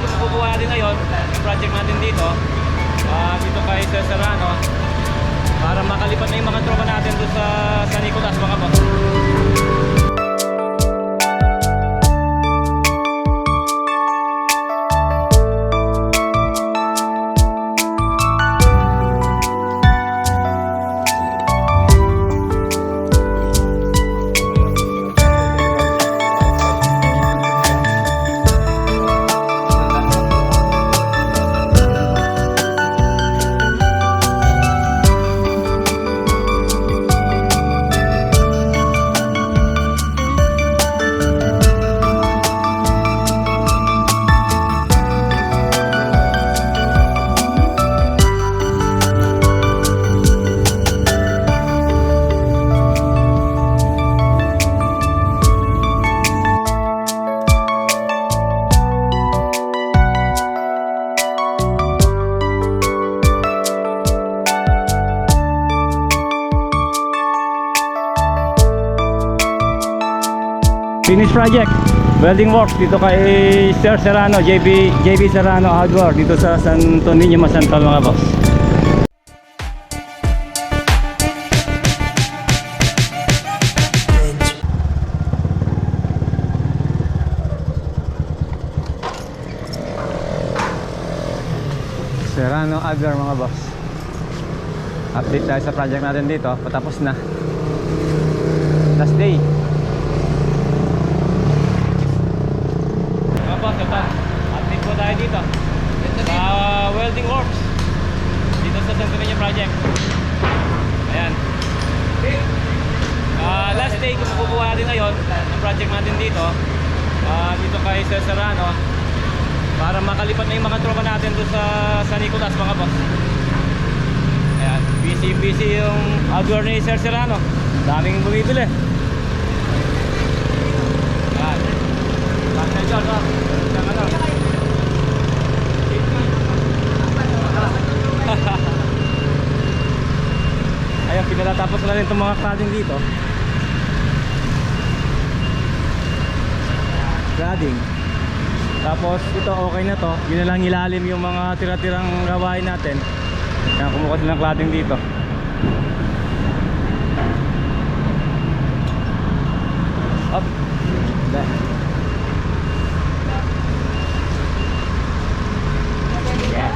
kumukuha natin ngayon yung project natin dito. Dito kay Sir Serrano. Para makalipat na yung mga tropa natin doon sa San Nicolas, mga boss. Finish project, welding works dito kay Sir Serrano, JB Serrano Hardware dito sa Santo Niño, Masantol, mga boss. Serrano Hardware, mga boss. Update tayo sa project natin dito, patapos na. Last day. Update po tayo dito sa welding works dito sa Santo Niño project. Ayan. Last day kumukuha natin ngayon yung project natin dito. Dito kay Sir Serrano. Para makalipat na yung mga tropa natin doon sa San Nicolas, mga boss. Ayan. Busy yung hardware ni Sir Serrano. Daming bumibili. Ayan. Ayan, pinatatapos na rin itong mga cladding dito. Cladding. Tapos ito okay na to. Yun na lang ilalim yung mga tira-tirang gawain natin. Kaya kumuha din ng cladding dito. Up. There.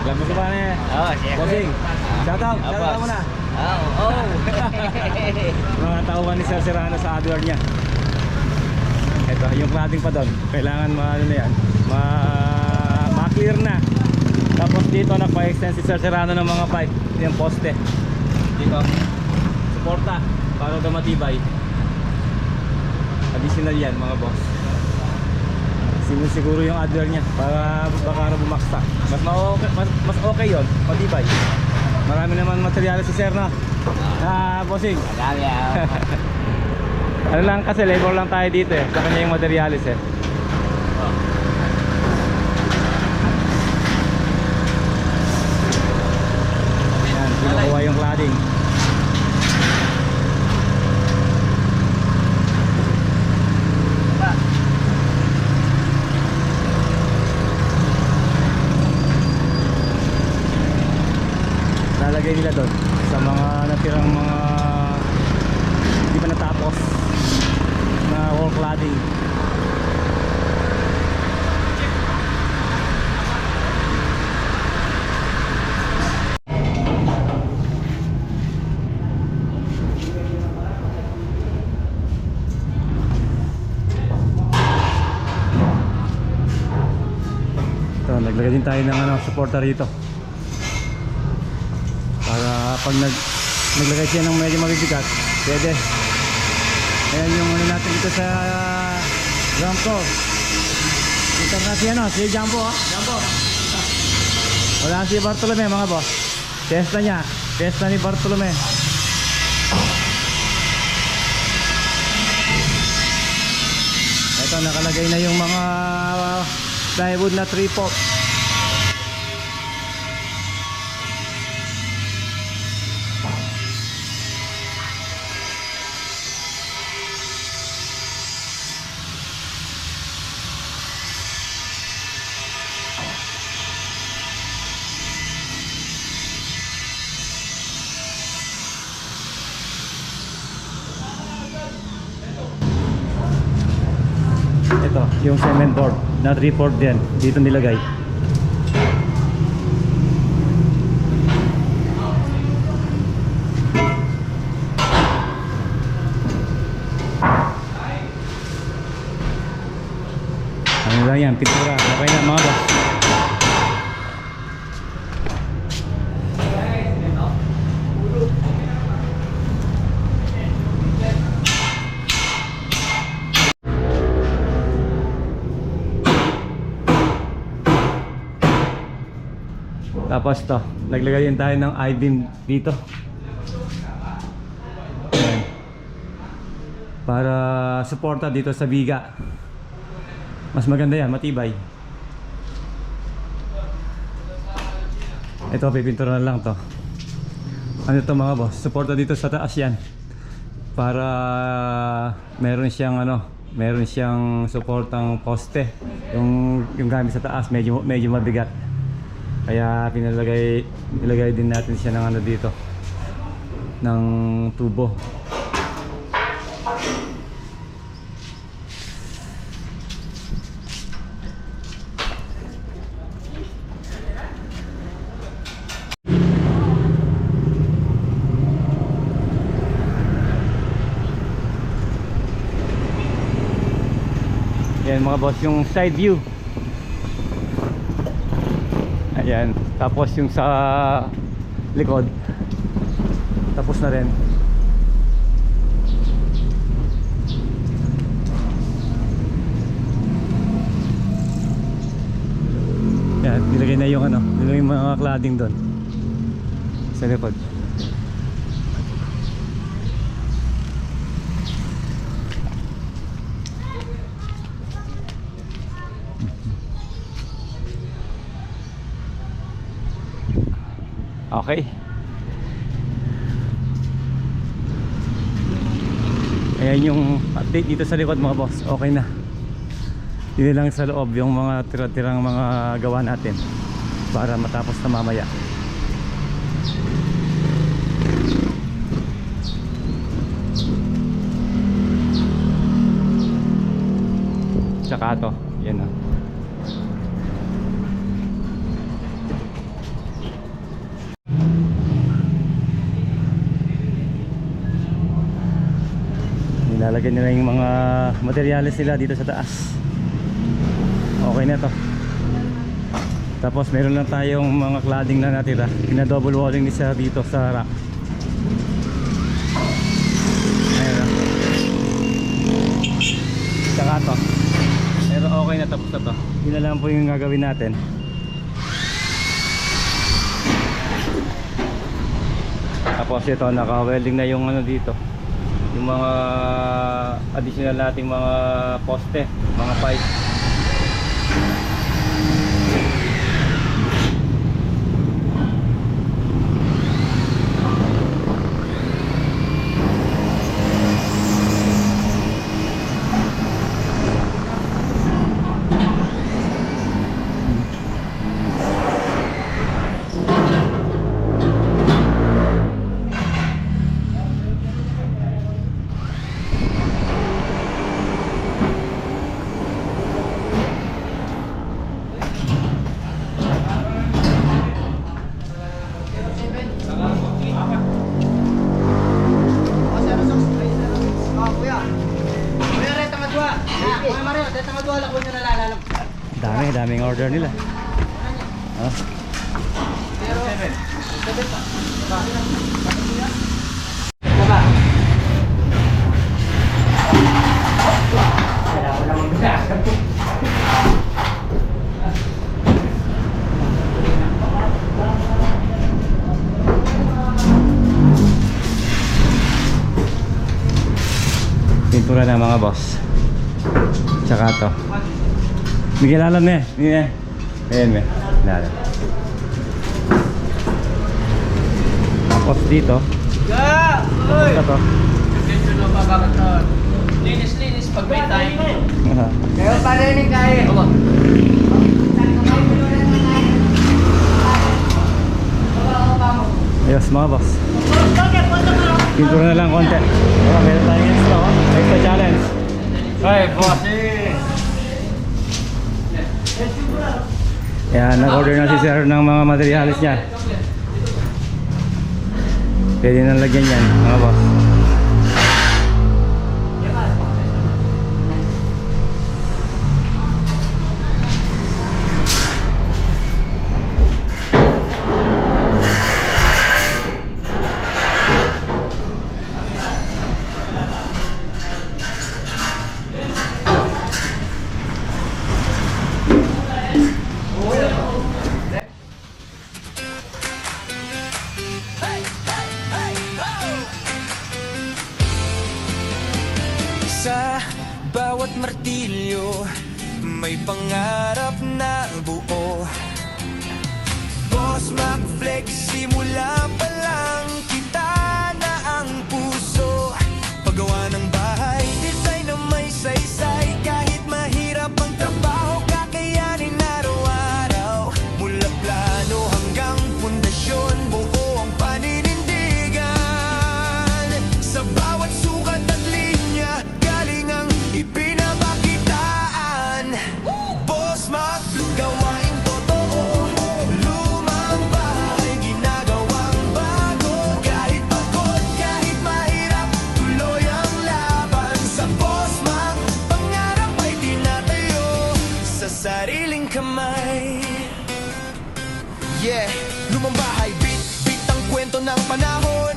Alam mo ba na? Oo, siyempre. Bossing, shoutout mo na. Oo. Mga tauhan ni Sir Serrano sa hardware niya. Ito, yung cladding pa doon. Kailangan ano na yan, ma-clear na. Tapos dito nagpa-extend si Sir Serrano ng mga pipe, yung poste. Dito, suporta para daw matibay. Additional yan, mga boss. Siguro yung hardware niya para baka bumaksak. Mas okay yon, matibay. Marami naman materyales si Sir na. Bossing. Madami ako. Ano lang kasi labor lang tayo dito eh. Sa kanya yung materyales eh. Yan, kinukuha yung cladding. Lalagay nila doon sa mga natirang mga hindi pa natapos na wall cladding. Ito, naglagay din tayo ng supporter rito. Para pag naglagay siya ng medyo mabibigat, pwede. Ayan yung ano natin dito sa Ramco. International, si Jumbo ha? Jumbo. Wala si Bartolome, mga boss. Testa niya, testa ni Bartolome. Ito, nakalagay na yung mga plywood na 3/4. yung cement board na 3/4 din dito nilagay. Ano lang yan, pintura. Okay na mga boss. Tapos to, naglagay din tayo ng I-beam dito. Ayan. Para suporta dito sa biga. Mas maganda yan, matibay. Ito, pipintura na lang to. Ano to mga boss? Suporta dito sa taas yan. Para meron siyang meron siyang suportang poste. Yung gamit sa taas medyo mabigat. Kaya nilagay din natin siya ng dito. Ng tubo. Yan mga boss, yung side view. Ayan, tapos yung sa likod tapos na rin. Yan, nilagay na yung nilagay yung mga cladding doon sa likod. Okay. Ayan yung update dito sa likod mga boss. Okay na. Yun lang sa loob yung mga tira-tirang mga gawa natin para matapos na mamaya. Tsaka to, yan na. Nilalagay nila yung mga materyales nila dito sa taas. Okay na to. Tapos meron lang tayong mga cladding na natira. Pina-double walling ni siya dito sa rack. Ayan. Tsaka to. Pero okay na, tapos na to. Yun na lang po yung gagawin natin. Tapos ito, naka-welding na yung dito. Yung mga additional nating mga poste, mga pipe. Daming order nila. Oh. Pintura na mga boss. Tsaka to. Bigyan alam na eh. Ayan me. Lalo. Tapos dito. Ito to. Linis pag may time. Kaya pala rin kaya. Ayos mga boss. Pintura na lang konti. Meron tayong extra challenge. Ay, boss. Ayan, nag-order na si sir ng mga materialis niya. Pwede nang lagyan yan, mga boss. Sa bawat martilyo may pangarap na buo. Boss Mac Flex, simula pa lang kita na ang puso. Paggawa ng bahay, design na may saysay. Kahit mahirap ang trabaho, kakayanin araw-araw. Mula plano hanggang pundasyon, buo ang paninindigan. Sa bawat sukat at linya, galing ang ipinapakitaan. Boss Mac, gawain totoo. Lumang bahay, ginagawang bago. Kahit pagod, kahit mahirap, tuloy ang laban. Sa Boss Mac, pangarap ay tinatayo sa sariling kamay. Yeah, lumang bahay, bit ang kwento ng panahon.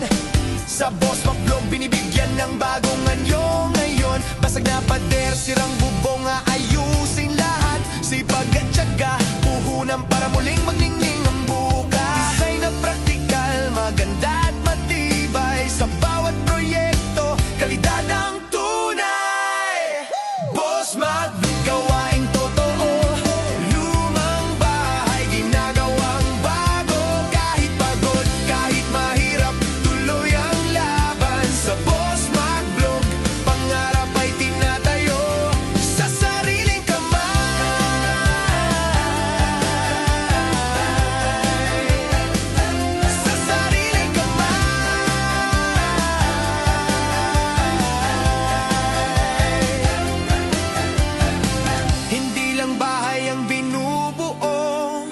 Sa Boss Mac Vlog, binibigyan ng bagong anyo ngayon. Basag na pader, sirang bubong, aayusin lahat. Sipag at tiyaga, puhunan para muling magningning ang bukas. Design na praktikal, maganda at matibay. Sa bawat proyekto, kalidad ang tunay. Boss Mac, gawaing totoo. Lumang bahay, ginagawang bago. Kahit pagod, kahit mahirap, tuloy ang laban. Sa Boss Mac Vlog, pangarap ay tinatayo sa sariling kamay. Sa sariling kamay. Hindi lang bahay ang binubuo,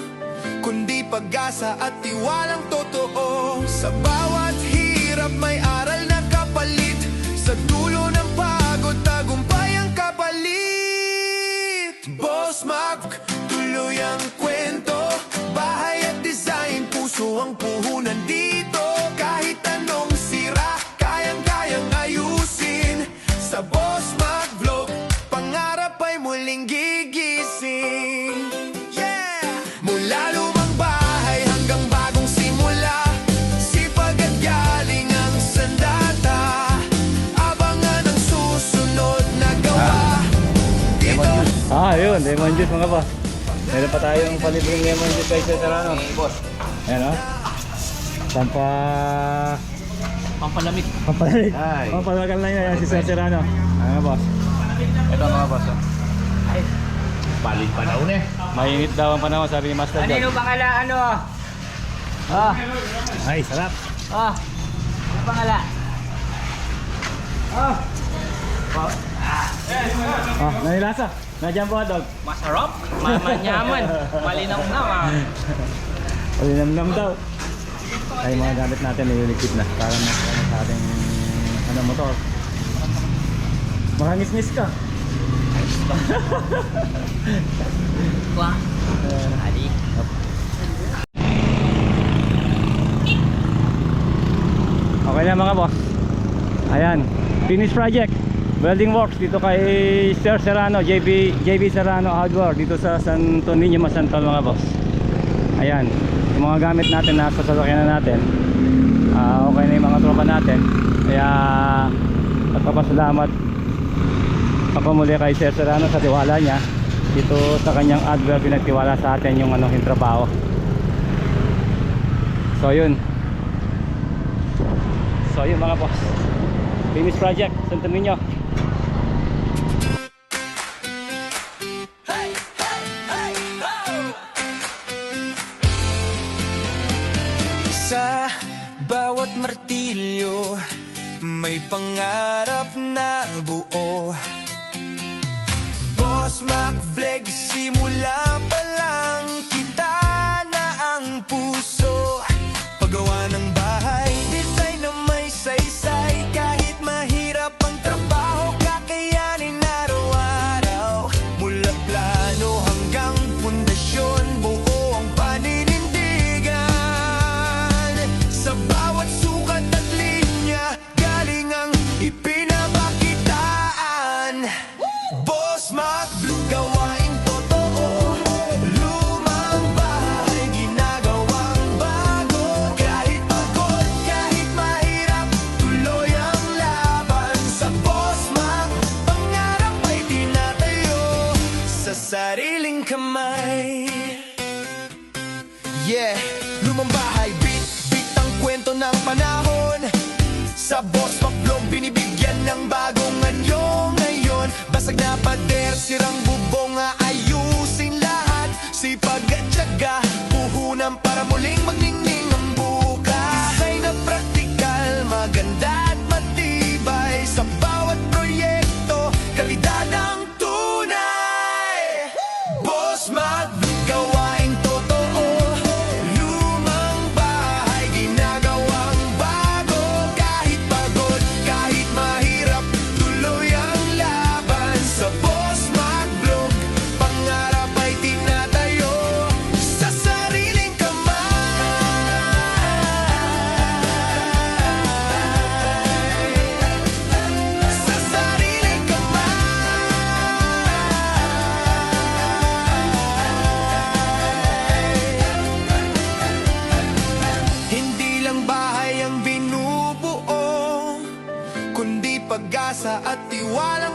kundi pag-asa at tiwalang totoo. Sa bawat hirap may aral na kapalit. Sa dulo ng pagod, tagumpay ang kapalit. Boss Mac, tuloy ang kwento. Bahay at design, puso ang puhunan dito. Kahit anong sira, kayang-kayang ayusin. Sa Boss Mac Vlog, pangarap ay muling gigising. Yeah! Mula lumang bahay hanggang bagong simula, sipag at galing ang sandata. Abangan ang susunod na gawa. Dito Yun, lemon juice mga boss. Meron pa tayong palibreng lemon juice kay Sir Serrano. boss. Ayan o. Sampa... Pampalamig. Pampalit. Ay. Pampalagal na yun si Sir Serrano. Ayan boss. Ito mga boss. Ay, palit pa daw eh. Mainit daw ang panahon, sabi ni Master Ano Dog. yung pangala, ano? Ay, sarap. Ano pangala? Nanilasa. Nandiyan po dog. Masarap, mamanyaman, malinaw na Palinamnam daw. Ay, mga gamit natin may unikit na. Para mas sa ating motor. Makangis-ngis ka. Wah, adi. Okay na mga boss. Ayan, finish project. Welding works dito kay Sir Serrano, JB Serrano Hardware dito sa Santo Niño, Masantol mga boss. Ayan, yung mga gamit natin nasa sasakyan na natin. Okay na yung mga tropa natin. Kaya nagpapasalamat ako muli kay Sir Serrano sa tiwala niya dito sa kanyang hardware. Pinagtiwala sa atin yung yung trabaho. So yun mga boss, finish project Santo Niño. Sa bawat martilyo may pangarap na buo. Boss Boss Mac Vlog, simula pa lang kita na ang puso. Paggawa ng bahay, design na may saysay. Kahit mahirap ang trabaho, kakayanin araw-araw. Mula plano hanggang pundasyon, buo ang paninindigan. Sa bawat sukat at linya, galing ang ipinapakitaan. Boss Mac Vlog, gawaing totoo. Lumang bahay, ginagawang bago. Kahit pagod, kahit mahirap, tuloy ang laban. Sa Boss Mac, pangarap ay tinatayo sa sariling kamay. Yeah, lumang bahay, bit ang kwento ng panahon. Sa Boss Mac Vlog, binibigyan ng bagong anyo ngayon. Basag na pader, sirang bubong, ayusin lahat. Sipag at tiyaga, puhunan para muling magningning ang bukas. Design na praktikal, maganda at matibay. Sa bawat proyekto, kalidad ang tunay. Boss Mac, gawaing totoo. Lumang bahay, ginagawang bago. Kahit pagod, kahit mahirap, tuloy ang laban. Sa Boss Mac Vlog, pangarap ay tinatayo sa sariling kamay. Sa sariling kamay. Hindi lang bahay ang binubuo, kundi pag-asa at tiwalang